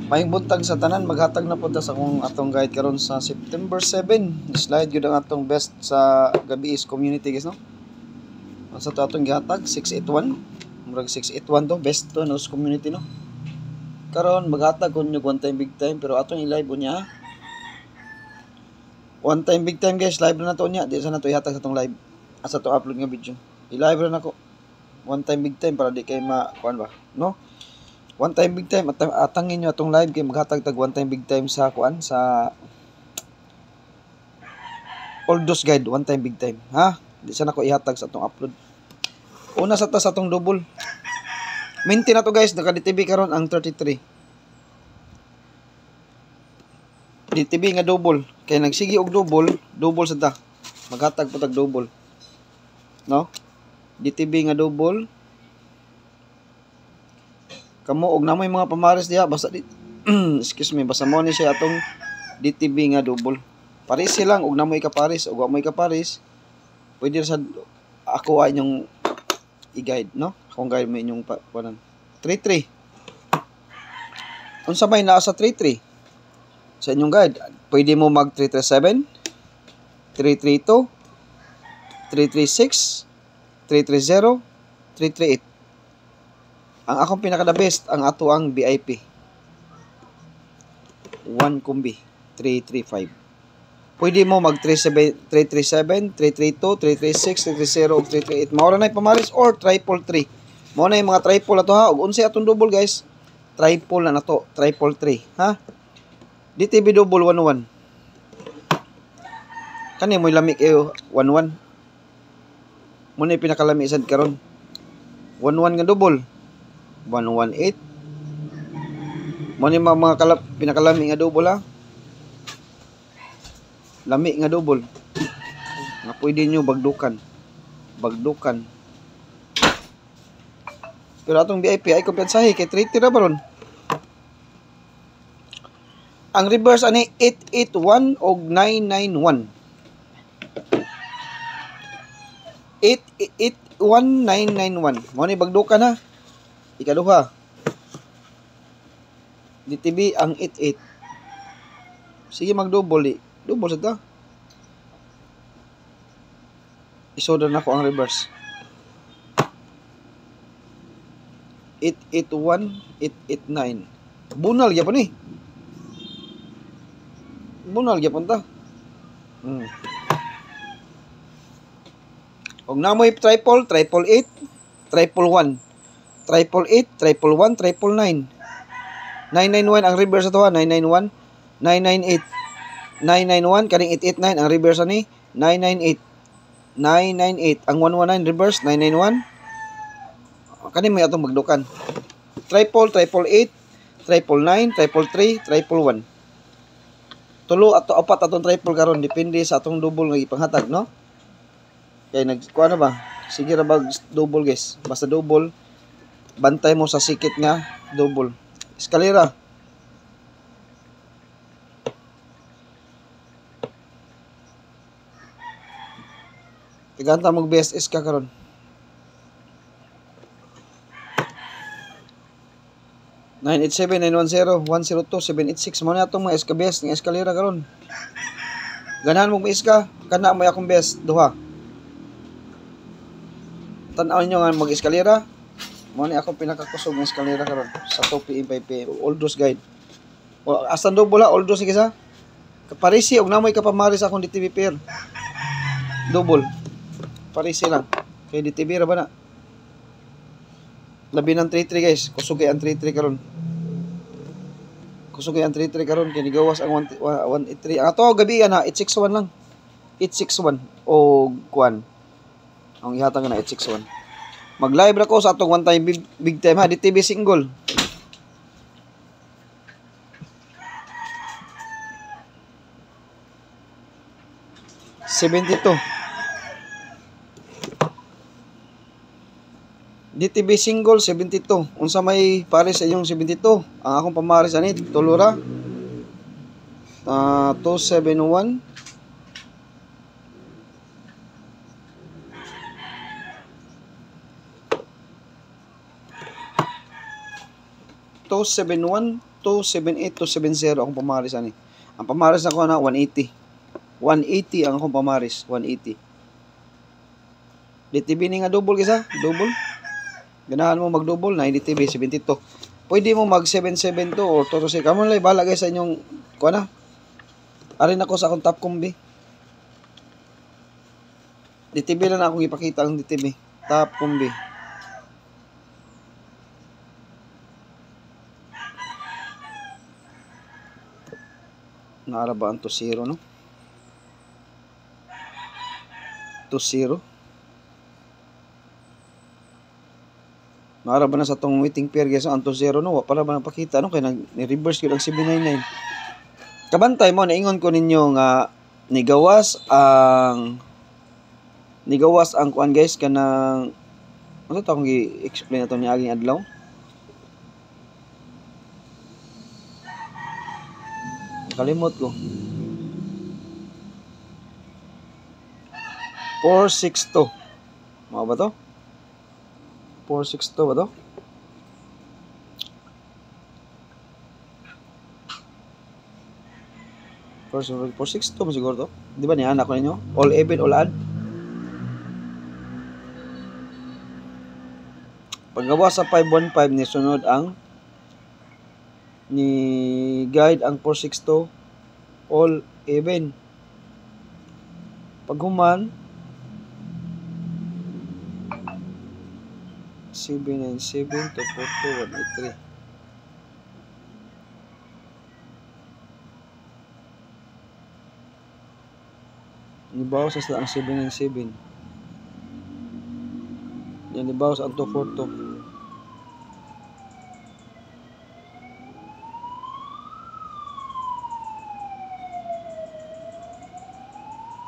Maayong buntag sa tanan, maghatag na po ta sa akong atong guide karon sa September 7. Slide gyud ang atong best sa gabi is community guys no. Sa to atong gihatag 681. Murag 681 to, best to no sa community no. Karon maghatag kun yung one time big time pero atong i-live unya. One time big time guys, live na to niya. Di sa nato ihatag sa atong live. Asa to upload nga video. I-live na nako. One time big time para di kay kuan ba, no? One time big time atangin nyo atong live kay maghatag tag one time big time sa kuan sa Oldos guide one time big time ha. Di sana ko ihatag sa atong upload. Una sa ta sa atong double. Minti na to guys, naka DTV karon ang 33. DTV nga double kay nagsigi og double sa ta. Maghatag po tag double. No? DTV nga double. Kamo og namoy mga pamares diha basta excuse me, basta mo ni siya atong DTV nga double. Pares lang og namoy ka pares og wa moy ka pares. Pwede sa ako ay inyong i-guide, no? Akong guide mo inyong panan. 33. Unsa may naa sa 33? Sa inyong guide, pwede mo mag 337, 332, 336, 330, 338. Ang akong pinaka-the best, ang ato ang VIP. 1 kumbi, 335. Pwede mo mag 337, 332, 336, 330, o 338. Maura na yung pamaris or triple 3. Maura na yung mga triple na to ha. O unsay atong double guys. Triple na to. Triple 3. Ha? DTV double 1-1. Kani mo'y lami kayo 1-1. Muna yung pinakalami sad karon. 1-1 nga double. 118. Muna yung mga pinakalami nga double ha. Lami nga double. Nga pwede nyo bagdukan. Bagdukan. Pero atong VIP ay kumpiyansahe kay 30 ra baron. Ang reverse ani 881 og 991. 881991. Mo ni bagdukan ha. Ikaduha. DTV ang 88. Sige mag-double. Double sa ta. Isodan na ko ang reverse. 881, 889. Bunal gyapon ni. Bunal gyapon ta. Og namoy triple, 888, 111, 888, 111, 991, 991 ang reverse ato ha, 991, 998, 991 kaning 889 ang reverse ani 998, 998 ang 119 reverse 991 kani may atong magdukan. Triple, 888, 999, 333, 111. Tulo ato apat atong triple karon depende sa atong double nga ipanghatag no. Kay nagkuha na ba? Sige ra bag double guys. Basta double bantay mo sa sikit nga double. Eskalera. Tiganta mag BSS ka karon. Nine 987-910-102-786 mo na itong mga SKBS ng eskalera karon. Ganahan mong iska, kana mo akong best duha. Tan-aw nyo nga mag-eskalera. Mo ni ako pinakakusog ng eskalera karon sa 2 PM 5 PM Oldos guide. O asan do bola Oldos sige sa. Kaparisi og namoy kapamaris akong DTV pair. Double. Parisi lang. Kay DTV ra ba na? Labi ng 33 guys. Kusog ang 33 karon. Kusog ang 33 karon kay nigawas ang 183. Ang ato gabi na 861 lang. 861 o kuan. Ang ihatag na 861. Mag-live ra ko sa atong one time big time ha, DTV single. DTV single 72. Unsa may pares sa inyong 72? Ang akong pamares ani tulura. 271 271 278 to 70 akong pamaris ani. Ang pamaris na ko na 180. 180 ang akong pamaris, 180. DTB ni nga double kisa, double. Ganahan mo mag-double na DTB 72. Pwede mo mag 772 or 226. Kamo lang bala guys sa inyong kuha na. Arin ako sa akong top combi. DTB lang na akong ipakita ang DTB. Top combi. Naara ba ang 2-0 no? 2-0. Naara ba na sa tong waiting pair guys ang 2-0 no? Wa para ba napakita no? Kaya ni-reverse ko ang 799. Kabantay mo, naingon ko ninyo nga nigawas ang kuan guys kanang ano ta akong i-explain nato ni aging adlaw. Kalimot ko. 462. Mao ba to? 462 ba to? First 462 mo siguro to. Di ba niya anak ko ninyo? All even, all add. Paggawa sa 515 ni sunod ang ni guide ang 462 all even. Paghuman 797 to 42183. Nibawas sa ang 797. Yan nibawas ang 242.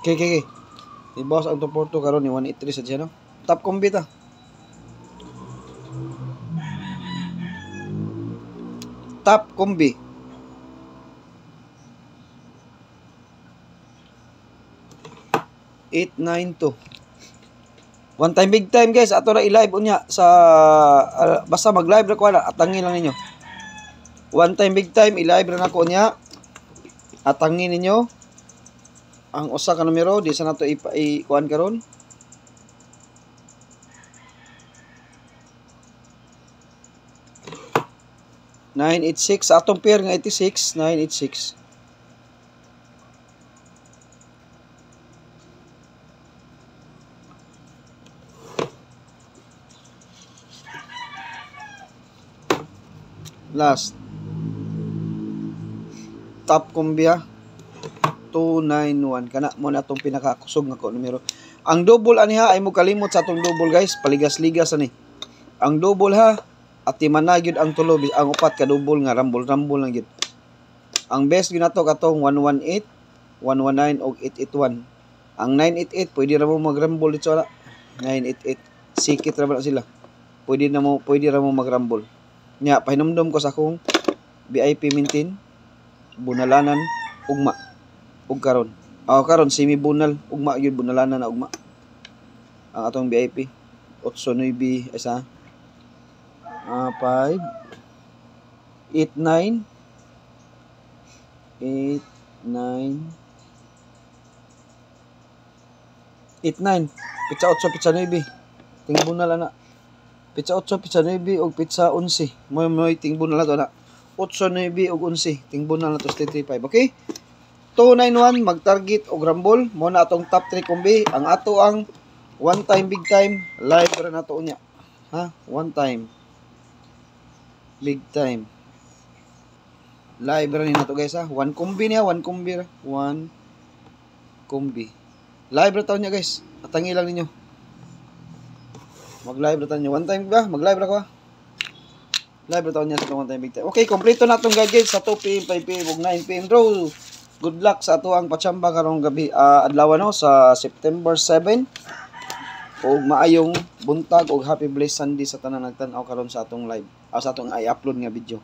Okay. Ibawas ang 242 karon ni 183 sa diyan no. Top combi ta. Top combi. $892. One time big time guys, ato na i-live unya sa basta mag-live ra ko na atangin lang ninyo. One time big time i-live ra nako unya. Atangin ninyo ang usa ka numero di sa nato i-kuan karon. $986 sa atong pair nga 86, 986. Last. Top combi 291 kana mo na atong pinakakusog nga ko numero. Ang double aniha ay mo kalimot sa atong double guys, paligas-ligas ani. Ang double ha at timana gyud ang tulo, ang upat ka double nga rambol lang gyud. Ang best gyud nato katong 118, 119 og 881. Ang 988 pwede ra mo magrambol dito na. 988 sikit ra ba sila. Pwede ra mo magrambol. Nya pahinumdom ko sa akong VIP maintain bunalanan ugma ug karon. Karon semi bunal ugma gyud bunalanan na ugma. Ang atong VIP 89 isa 5 89 pizza 8 pizza 9 tingbon na lang na pizza 8 pizza 9 og pizza 11 moy tingbon na lang to na 8 9 og 11 tingbon na lang to 35. Okay, 291 mag-target og rambol mo na atong top 3 kombi. Ang ato ang one time big time live ra nato unya ha, one time big time live ra ni nato guys ha. One kombi niya, one kombi live ra taw niya guys. Atangi lang ninyo mag-live ra taw niya one time ba, mag-live ra ko ha. Live ra taw niya sa one time big time. Okay, kompleto na tong guys sa 2 PM, 5 PM ug 9 PM draw. Good luck sa ato ang pachamba karong gabi adlaw no sa September 7 ug maayong buntag ug happy blessed Sunday sa tanan nagtan-aw karon sa atong live sa atong i-upload nga video.